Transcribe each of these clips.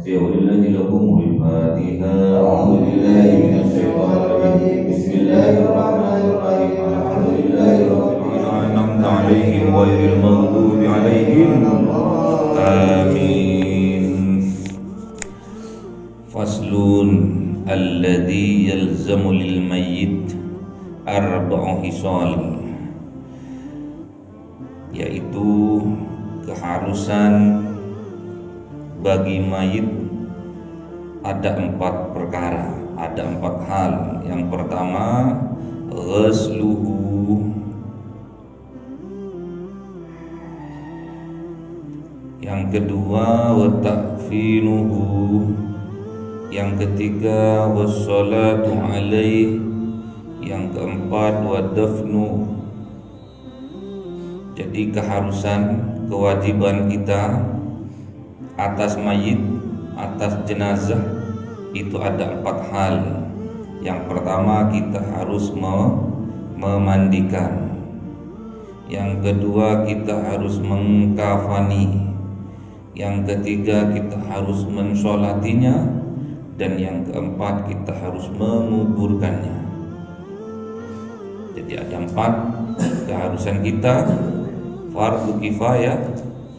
واستغفر الله لكم الفاتحة. أعوذ بالله من الشيطان الرجيم. بسم الله الرحمن الرحيم. الحمد لله رب العالمين أنعمت عليهم غير المغضوب عليهم. آمين. Faslun alladhi yalzamu lil mayyit arba'u hisal, yaitu keharusan bagi mayit ada 4 perkara, ada 4 hal. Yang pertama, ghusluhu. Yang kedua, wa takfinuhu. Yang ketiga, wassalatu alaih. Yang keempat, wa dafnu. Jadi keharusan, kewajiban kita atas mayit, atas jenazah itu ada 4 hal. Yang pertama, kita harus memandikan. Yang kedua, kita harus mengkafani. Yang ketiga, kita harus mensolatinya. Dan yang keempat, kita harus menguburkannya. Jadi ada 4 keharusan kita, fardu kifayah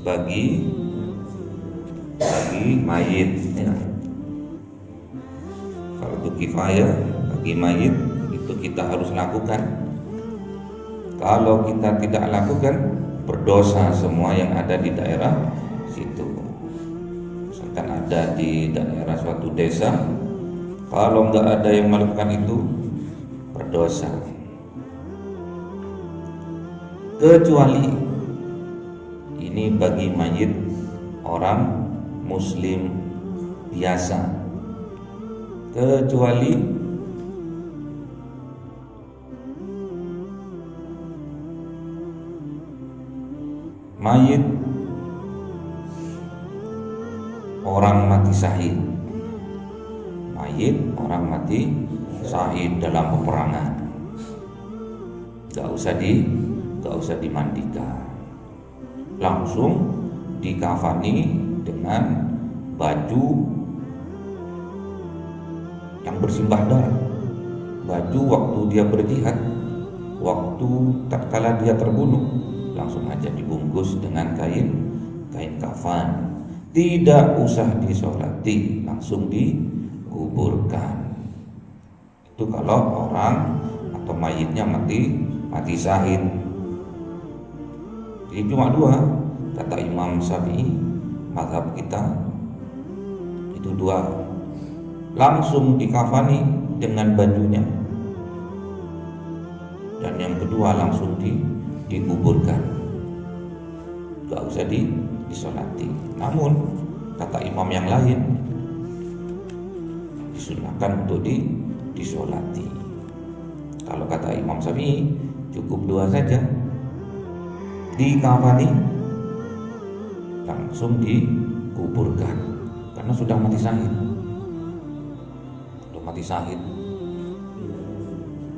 bagi mayit ya. Fardu kifayah bagi mayit itu kita harus lakukan. Kalau kita tidak lakukan, berdosa semua yang ada di daerah situ. Misalkan ada di daerah suatu desa, kalau nggak ada yang melakukan itu, berdosa. Kecuali ini bagi mayit orang muslim biasa, kecuali mayit orang mati syahid. Mayit orang mati syahid dalam peperangan, gak usah dimandikan, langsung dikafani dengan baju yang bersimbah darah, baju waktu dia berjihad, waktu tatkala dia terbunuh, langsung aja dibungkus dengan kain kafan. Tidak usah disolati, langsung dikuburkan. Itu kalau orang atau mayitnya mati syahid. Jadi cuma 2 kata Imam Syafi'i, mazhab kita itu 2, langsung dikafani dengan bajunya, dan yang kedua langsung dikuburkan, gak usah disolati. Namun kata imam yang lain, disunahkan untuk disolati. Kalau kata Imam Syafi'i, cukup 2 saja, dikafani langsung dikuburkan, karena sudah mati syahid. Sudah mati syahid,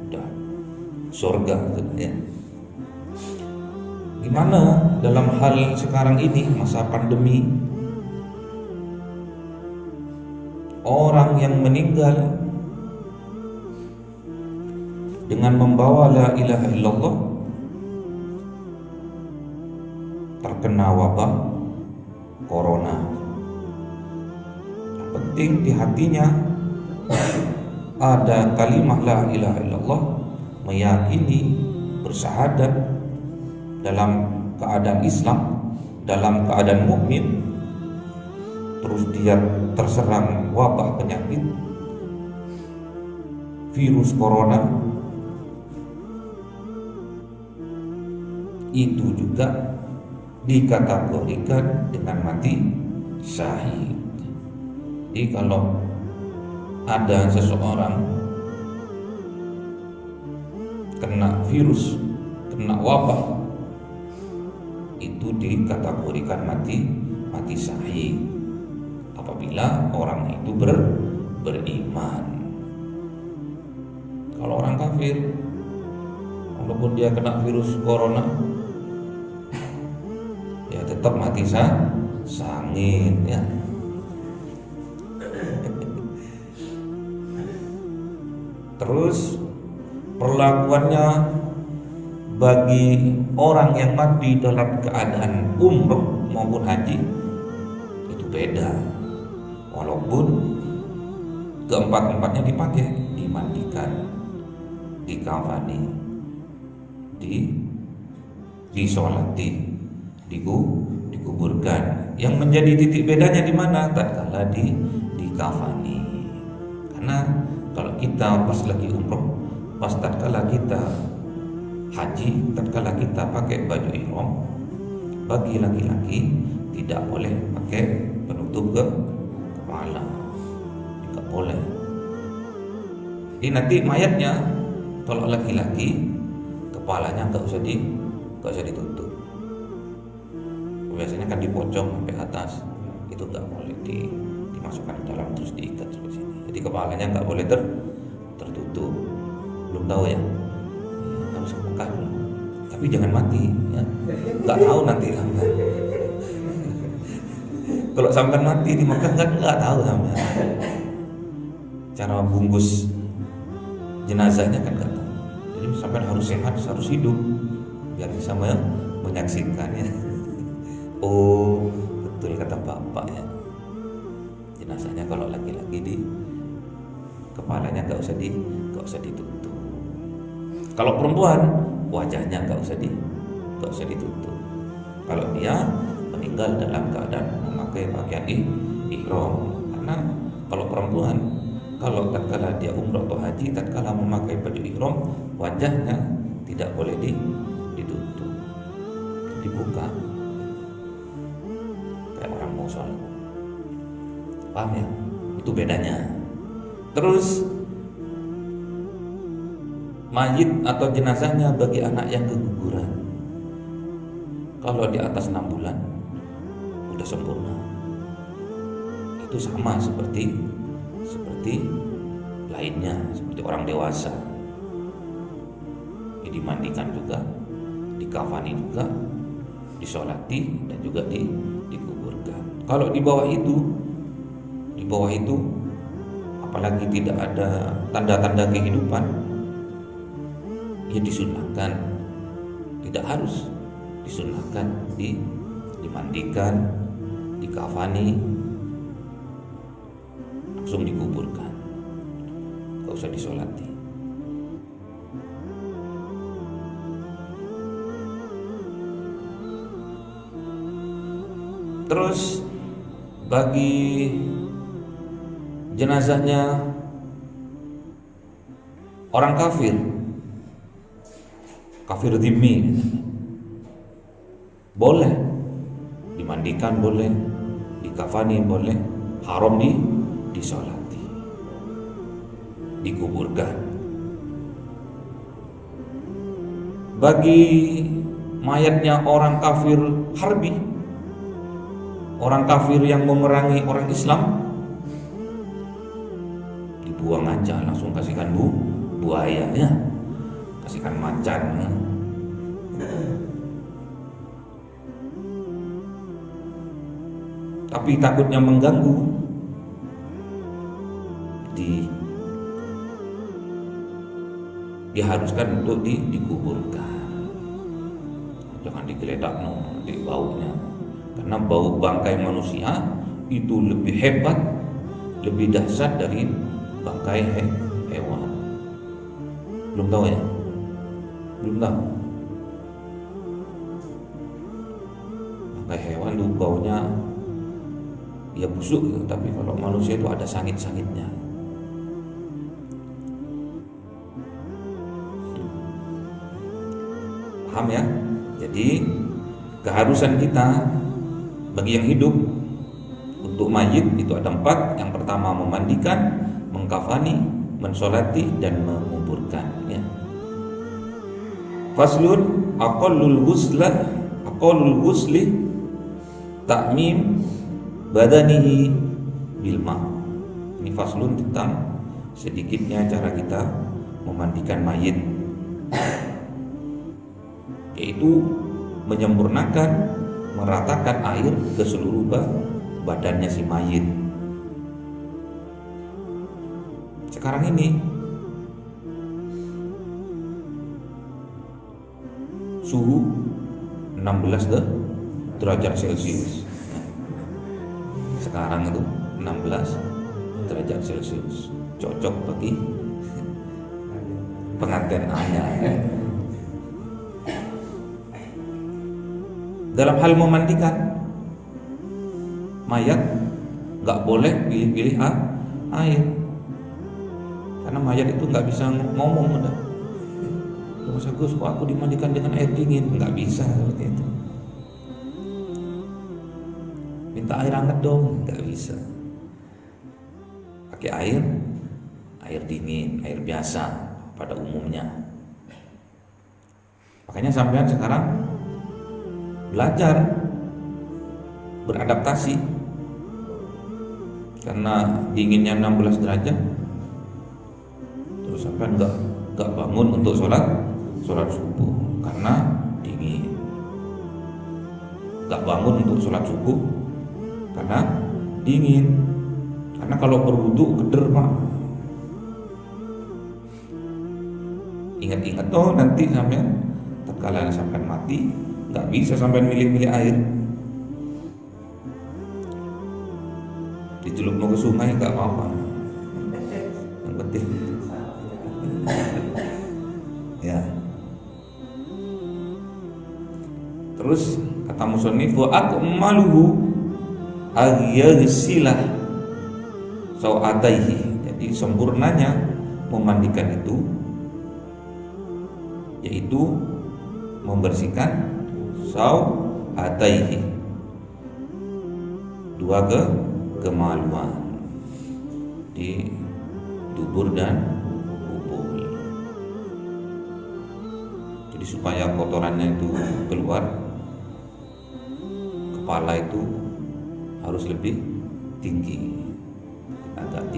sudah surga ya. Gimana dalam hal sekarang ini, masa pandemi, orang yang meninggal dengan membawa la ilaha illallah terkena wabah corona. Yang penting di hatinya ada kalimat la ilaha illallah, meyakini, bersyahadat dalam keadaan Islam, dalam keadaan mukmin, terus dia terserang wabah penyakit virus corona, itu juga dikategorikan dengan mati syahid. Jadi kalau ada seseorang kena virus, kena wabah, itu dikategorikan mati syahid apabila orang itu beriman. Kalau orang kafir, walaupun dia kena virus corona, ya tetap mati sangit ya. Terus perlakuannya bagi orang yang mati dalam keadaan umroh maupun haji itu beda. Walaupun keempat-empatnya dipakai, dimandikan, dikafani, disolati, dikuburkan. Yang menjadi titik bedanya di mana? Tatkala dikafani. Karena kalau kita pas lagi umroh, pas tatkala kita haji, tatkala kita pakai baju ihram, bagi laki-laki tidak boleh pakai penutup ke kepala, tidak boleh. Jadi nanti mayatnya kalau laki-laki kepalanya nggak usah ditutup. Biasanya kan dipocong sampai atas, itu nggak boleh dimasukkan ke dalam terus diikat seperti ini. Jadi kepalanya nggak boleh tertutup. Belum tahu ya, harus ke Mekah dulu. Tapi jangan mati, ya. Nggak tahu nanti sampai. Kalau sampai mati di Mekah nggak tahu sampai. Cara bungkus jenazahnya kan nggak tahu. Jadi sampai harus sehat, harus hidup biar bisa menyaksikannya. Oh, betul kata Bapak ya. Jenazahnya kalau laki-laki di kepalanya nggak usah ditutup. Kalau perempuan wajahnya nggak usah ditutup. Kalau dia meninggal dalam keadaan memakai pakaian ihram, karena kalau perempuan kalau tatkala dia umrah atau haji, tatkala memakai baju ihram, wajahnya tidak boleh ditutup, dibuka kayak orang mau sholat. Paham ya? Itu bedanya. Terus mayit atau jenazahnya bagi anak yang keguguran, kalau di atas 6 bulan udah sempurna. Itu sama seperti lainnya, seperti orang dewasa. Dimandikan juga, dikafani juga, disolati dan juga dikuburkan. Kalau di bawah itu apalagi tidak ada tanda-tanda kehidupan, ya disunahkan, tidak harus disunahkan, dimandikan, dikafani, langsung dikuburkan, gak usah disolati. Terus bagi jenazahnya orang kafir dhimmi, boleh dimandikan, boleh dikafani, boleh haram disolati, dikuburkan. Bagi mayatnya orang kafir harbi, orang kafir yang memerangi orang Islam, dibuang aja, langsung kasihkan buaya ya, kasihkan macan ya. Tapi takutnya mengganggu, diharuskan untuk dikuburkan. Jangan digeledak nanti baunya, karena bau bangkai manusia itu lebih hebat, lebih dahsyat dari bangkai hewan. Belum tahu ya? Belum tahu. Bangkai hewan itu baunya ya busuk gitu, tapi kalau manusia itu ada sangit-sangitnya. Paham ya? Jadi keharusan kita bagi yang hidup untuk mayit itu ada 4. Yang pertama memandikan, mengkafani, mensolati dan menguburkan ya. Faslun aqallul ghusli ta'mim badanihi bilma. Ini faslun tentang sedikitnya cara kita memandikan mayit, yaitu menyempurnakan, meratakan air ke seluruh badannya si mayit. Sekarang ini suhu 16 derajat Celcius. Sekarang itu 16 derajat Celcius, cocok bagi pengantin anyar. Dalam hal memandikan mayat nggak boleh pilih-pilih air, karena mayat itu nggak bisa ngomong. Udah, Mas Agus, kok aku dimandikan dengan air dingin? Nggak bisa seperti itu. Minta air hangat dong, nggak bisa. Pakai air dingin, air biasa pada umumnya. Makanya sampean sekarang belajar beradaptasi, karena dinginnya 16 derajat, terus sampean nggak bangun untuk sholat subuh karena dingin, nggak bangun untuk sholat subuh karena dingin. Karena kalau berwudu keder Pak, ingat-ingat nanti sampean terkala sampean mati nggak bisa sampean milih-milih air, dicelupno ke sungai nggak apa-apa, yang penting ya. Terus kata musannif, wa akmaluhu aghsilah sawataihi. Jadi sempurnanya memandikan itu yaitu membersihkan sawataihi, dua kemaluan di dubur dan kubul. Jadi supaya kotorannya itu keluar, kepala itu harus lebih tinggi, agak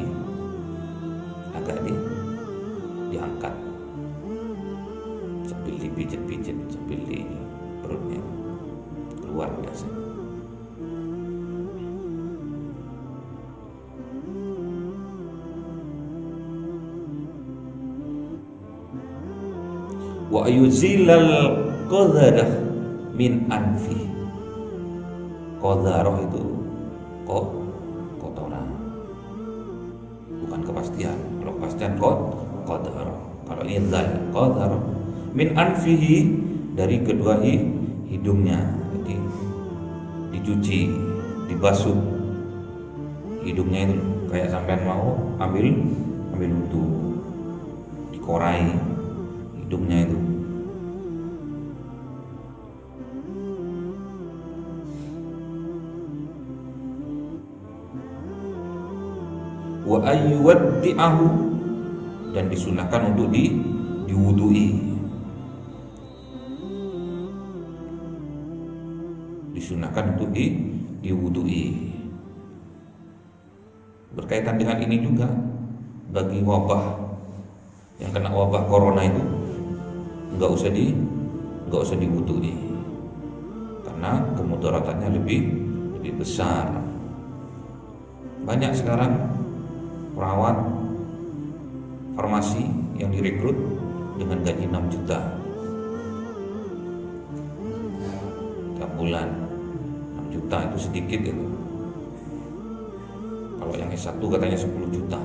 diangkat sambil dipijit-pijit, sambil di perutnya keluar biasanya. Wa yuzilal qadharah min anfi. Qadharah itu kotoran, bukan kepastian. Kalau kepastian qadharah. Kalau ini zal qadharah min anfihi, dari kedua hidungnya. Jadi dicuci, dibasuh hidungnya itu, kayak sampean mau ambil wudu, dikorai hidungnya itu. Wa ayyuwaddi'ahu, dan disunahkan untuk diwudui. Disunahkan untuk diwudui. Berkaitan dengan ini juga, bagi wabah yang kena wabah corona itu nggak usah diwudui, karena kemudaratannya lebih besar. Banyak sekarang perawat farmasi yang direkrut dengan gaji 6 juta tiap bulan. 6 juta itu sedikit itu. Kalau yang S1 katanya 10 juta.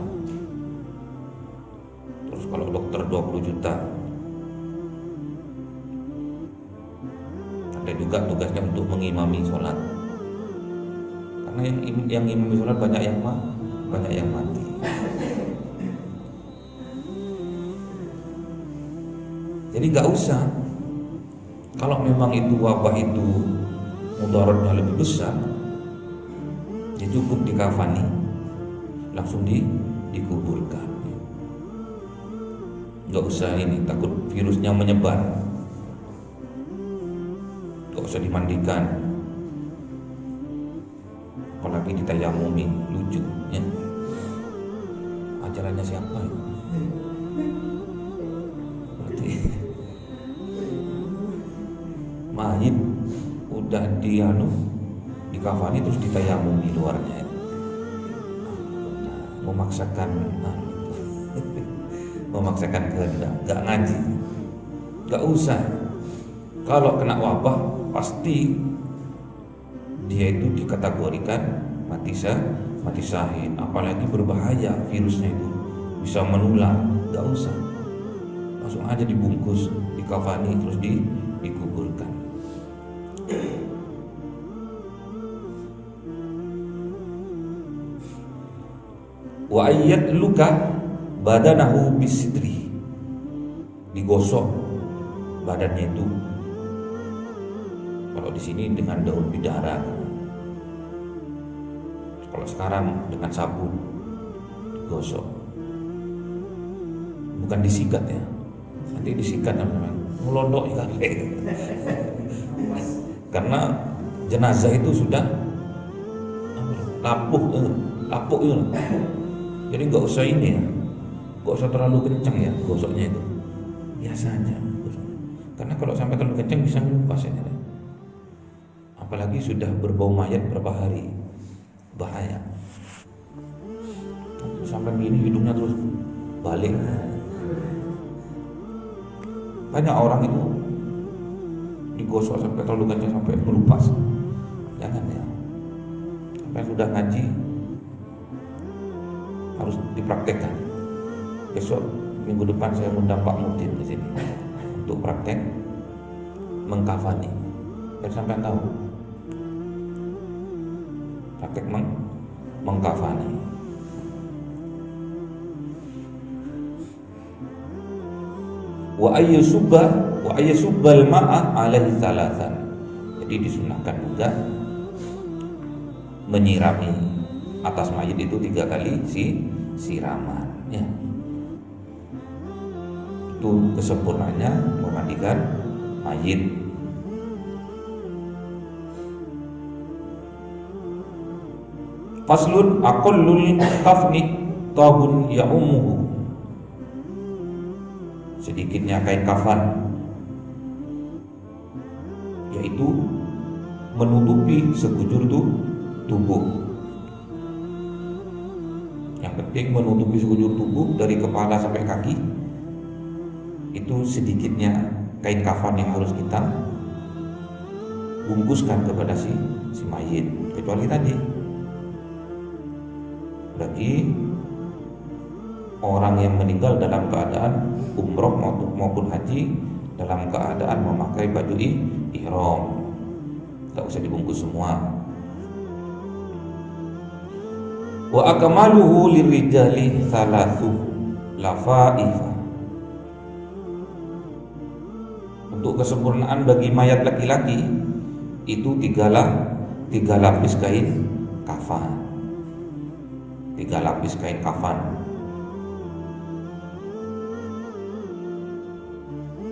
Terus kalau dokter 20 juta. Ada juga tugasnya untuk mengimami sholat. Karena yang imami sholat banyak yang mati. Jadi nggak usah. Kalau memang itu wabah itu mudaratnya lebih besar, ya cukup dikafani, langsung dikuburkan. Nggak usah ini takut virusnya menyebar. Nggak usah dimandikan, apalagi ditayamumi, lucu ya. Ajarannya siapa itu? Berarti mayit udah dikafani terus ditayamumi luarnya, memaksakan kehendak, nggak ngaji, nggak usah. Kalau kena wabah pasti dia itu dikategorikan mati syahid. Apalagi berbahaya virusnya itu, bisa menular. Gak usah, langsung aja dibungkus, dikafani, terus dikuburkan. Wa ayyat luka badanahu bisidri, digosok badannya itu. Kalau di sini dengan daun bidara, kalau sekarang dengan sabun digosok, bukan disikat ya. Nanti disikat namanya melondok ya. Karena jenazah itu sudah lapuk itu. Jadi nggak usah ini ya, nggak usah terlalu kencang ya gosoknya itu, biasa aja. Karena kalau sampai terlalu kencang bisa ngelupas ya. Apalagi sudah berbau mayat berapa hari, bahaya. Sampai begini hidungnya terus balik. Banyak orang itu digosok sampai terlalu kencang sampai melupas. Jangan ya. Sampai sudah ngaji harus dipraktekkan. Besok minggu depan saya undang Pak Mudin di sini untuk praktek mengkafani. Biar sampai tahu praktek mengkafani. Wa ayyasubbal ma'a alaihi thalathan. Jadi disunahkan juga menyirami atas mayit itu 3 kali siraman ya. Itu kesempurnaannya memandikan mayit. Faslun aqallul kafni tabun ya'umuhu. Sedikitnya kain kafan, yaitu menutupi sekujur tubuh. Yang penting menutupi sekujur tubuh dari kepala sampai kaki. Itu sedikitnya kain kafan yang harus kita bungkuskan kepada si mayit. Kecuali tadi bagi orang yang meninggal dalam keadaan umroh maupun haji dalam keadaan memakai baju ihram, tak usah dibungkus semua. Wa akmaluhu lirijali thalathu lafaifa. Untuk kesempurnaan bagi mayat laki-laki itu 3 lapis kain kafan. 3 lapis kain kafan.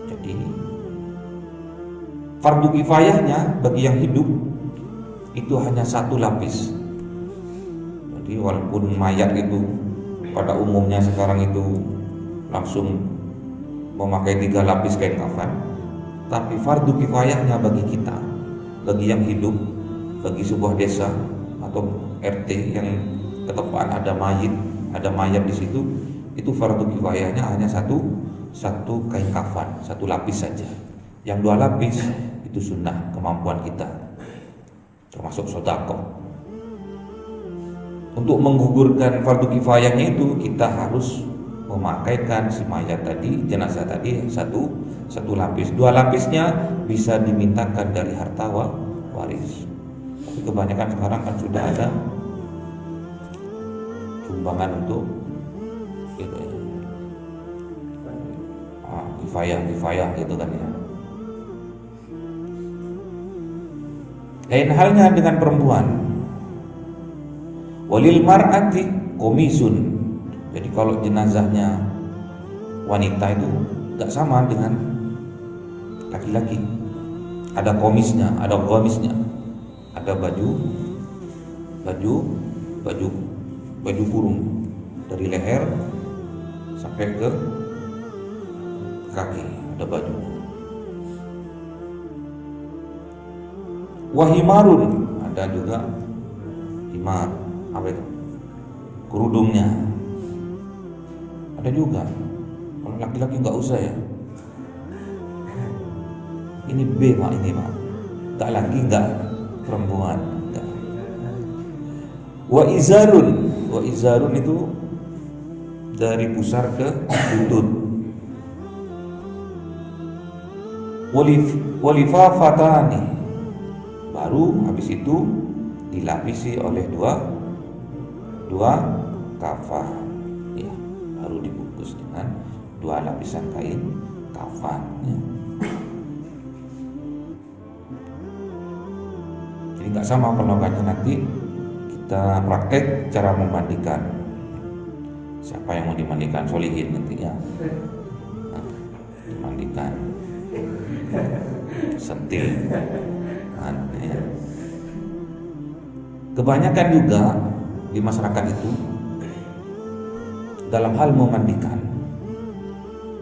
Jadi fardu kifayahnya bagi yang hidup itu hanya 1 lapis. Jadi walaupun mayat itu pada umumnya sekarang itu langsung memakai 3 lapis kain kafan, tapi fardu kifayahnya bagi kita, bagi yang hidup, bagi sebuah desa atau RT yang ketepaan ada mayat di situ, itu fardu kifayahnya hanya satu kain kafan, 1 lapis saja. Yang 2 lapis itu sunnah, kemampuan kita, termasuk sedekah. Untuk menggugurkan fardu kifayahnya itu kita harus memakaikan si mayat tadi, jenazah tadi satu lapis. 2 lapisnya bisa dimintakan dari harta waris. Tapi kebanyakan sekarang kan sudah ada sumbangan untuk gitu ya. Kifayah gitu kan ya. Lain halnya dengan perempuan. Walil mar'ati komisun. Jadi kalau jenazahnya wanita itu gak sama dengan laki-laki. Ada komisnya, ada komisnya. Ada baju kurung dari leher sampai ke kaki, ada baju. Wahimarun, ada juga himar, apa itu? Kerudungnya. Ada juga. Kalau laki-laki nggak usah ya. Ini B mak, ini mak. Tak laki enggak perempuan. Enggak. Wa izarun itu dari pusar ke lutut. Walifafatani, baru habis itu dilapisi oleh dua kafan, ya, baru dibungkus dengan 2 lapisan kain kafan, ya. Jadi nggak sama pelokannya, nanti kita praktek cara memandikan. Siapa yang mau dimandikan solihin nantinya, dimandikan sentil. Ya. Kebanyakan juga di masyarakat itu dalam hal memandikan,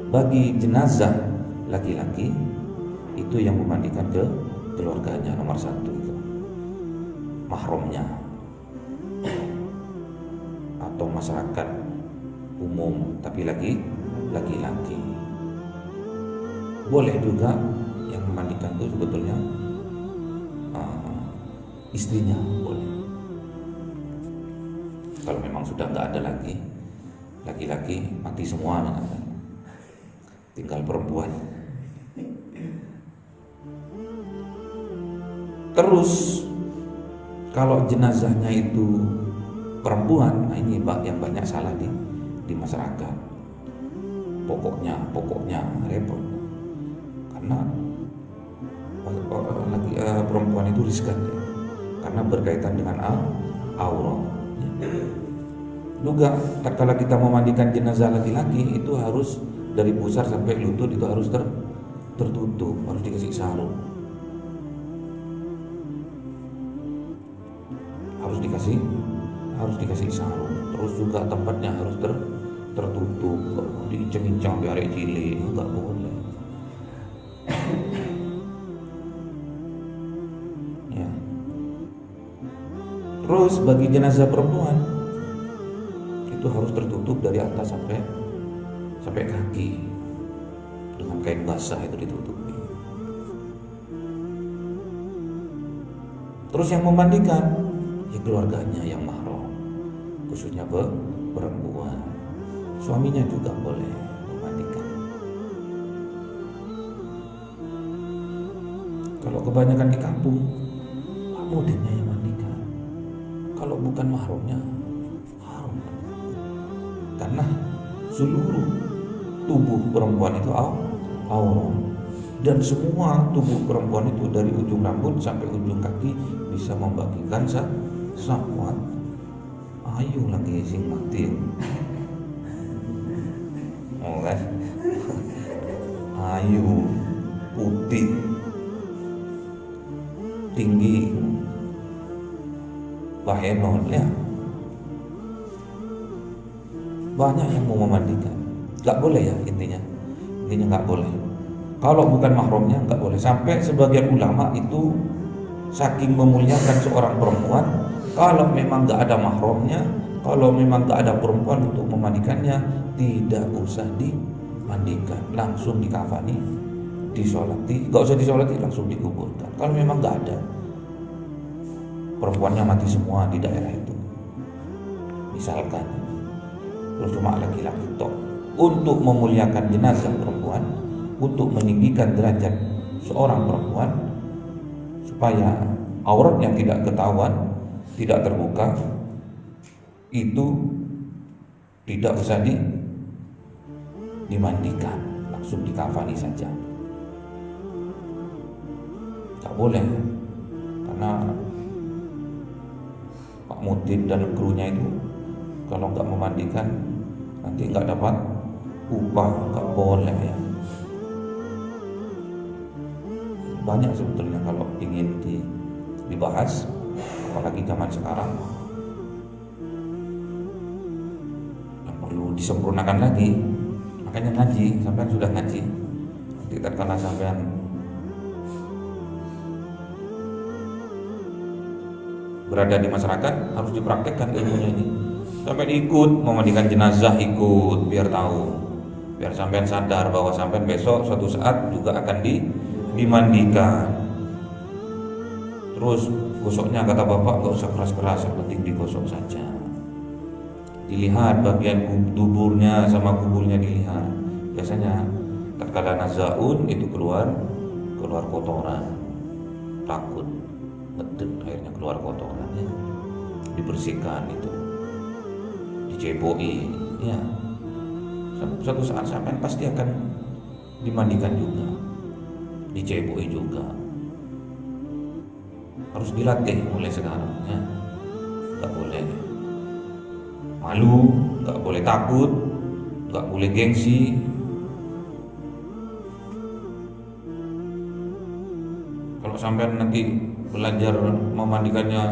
bagi jenazah laki-laki itu yang memandikan ke keluarganya nomor 1 itu mahramnya, atau masyarakat umum tapi laki-laki. Boleh juga yang memandikan itu sebetulnya istrinya, boleh. Kalau memang sudah nggak ada lagi laki-laki, mati semua, tinggal perempuan. Terus kalau jenazahnya itu perempuan, nah ini yang banyak salah di masyarakat. Pokoknya repot, karena perempuan itu riskan, ya, karena berkaitan dengan aurat. Juga tatkala kita memandikan jenazah laki-laki itu harus dari pusar sampai lutut itu harus tertutup, harus dikasih sarung, harus dikasih sarung. Terus juga tempatnya harus tertutup, diincang-incang biar cilik, enggak boleh. Ya. Terus bagi jenazah perempuan itu harus tertutup dari atas sampai kaki dengan kain basah, itu ditutupi. Terus yang memandikan ya keluarganya yang mahram, khususnya perempuan. Suaminya juga boleh memandikan. Kalau kebanyakan di kampung, Pak Mudinnya yang mandikan. Kalau bukan mahramnya, haram. Karena seluruh tubuh perempuan itu aurat, dan semua tubuh perempuan itu dari ujung rambut sampai ujung kaki bisa membagikan syahwat. Ayo lagi sing mati. Oh kan? Ayu, putih, tinggi, bahenon, ya. Banyak yang mau memandikan, nggak boleh ya, intinya nggak boleh. Kalau bukan mahramnya nggak boleh. Sampai sebagian ulama itu saking memuliakan seorang perempuan, kalau memang nggak ada mahramnya, kalau memang nggak ada perempuan untuk memandikannya, tidak usah dimandikan, langsung dikafani, disolati, nggak usah disolati, langsung dikuburkan. Kalau memang nggak ada, perempuannya mati semua di daerah itu, misalkan, terus cuma laki-laki tok, untuk memuliakan jenazah perempuan, untuk meninggikan derajat seorang perempuan, supaya auratnya tidak ketahuan, tidak terbuka, itu tidak usah dimandikan, langsung dikafani saja. Tak boleh, karena Pak Mudin dan krunya itu kalau nggak memandikan nanti nggak dapat upah, nggak boleh ya. Banyak sebetulnya kalau ingin dibahas, apalagi zaman sekarang, yang perlu disempurnakan lagi. Makanya ngaji, sampean sudah ngaji, nanti terkena sampean berada di masyarakat harus dipraktekkan ilmunya ini. Sampai ikut memandikan jenazah, ikut biar tahu, biar sampean sadar bahwa sampean besok suatu saat juga akan dimandikan. Terus gosoknya kata bapak gak usah keras-keras, yang penting digosok saja. Dilihat bagian tuburnya sama kuburnya dilihat. Biasanya tatkala nazaun itu keluar kotoran, takut betul akhirnya keluar kotorannya, dibersihkan itu, diceboi ya. Suatu saat sampai pasti akan dimandikan juga, diceboi juga. Harus dilatih mulai sekarang ya. Gak boleh malu, gak boleh takut, gak boleh gengsi. Kalau sampai nanti belajar memandikannya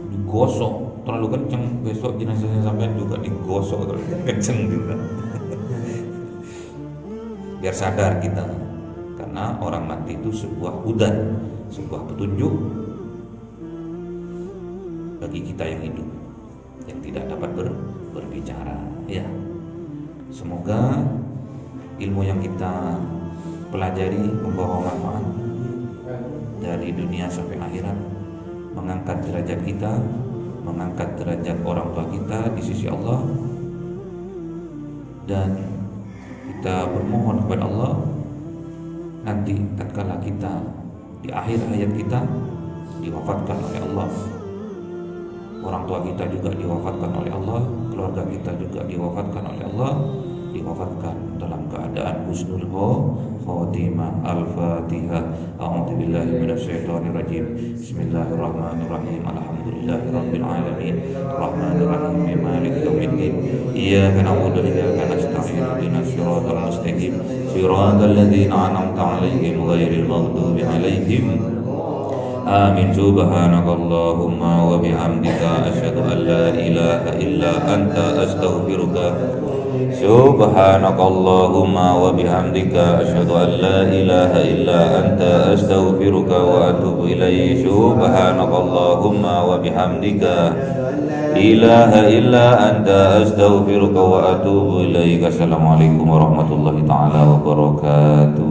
digosok terlalu kenceng, besok jenazahnya sampai juga digosok terlalu kenceng juga. Biar sadar kita, karena orang mati itu sebuah hudan, sebuah petunjuk bagi kita yang hidup, yang tidak dapat berbicara ya. Semoga ilmu yang kita pelajari membawa manfaat dari dunia sampai akhirat, mengangkat derajat kita, mengangkat derajat orang tua kita di sisi Allah, dan kita bermohon kepada Allah nanti tatkala kita di akhir hayat kita diwafatkan oleh Allah, orang tua kita juga diwafatkan oleh Allah, keluarga kita juga diwafatkan oleh Allah, diwafatkan dalam keadaan husnul khatimah. Al-Fatihah. A'udzubillahi minasyaitonir rajim. Bismillahirrahmanirrahim. Alhamdulillahirabbil alamin. Rahmanirrahim. Maliki yaumiddin. Iyyaka na'budu wa iyyaka nasta'in. Ihdinas siratal mustaqim. Siratal ladzina an'amta 'alaihim ghairil maghdubi 'alaihim. Amin. Subhanakallahumma wa bihamdika asyhadu an la ilaha illa anta astaghfiruka. Subhanakallahumma wa bihamdika asyhadu an la ilaha illa anta astaghfiruka wa atubu ilaik. Subhanakallahumma wa bihamdika ilaha illa anta astaghfiruka wa atubu ilaik. Assalamualaikum warahmatullahi taala wabarakatuh.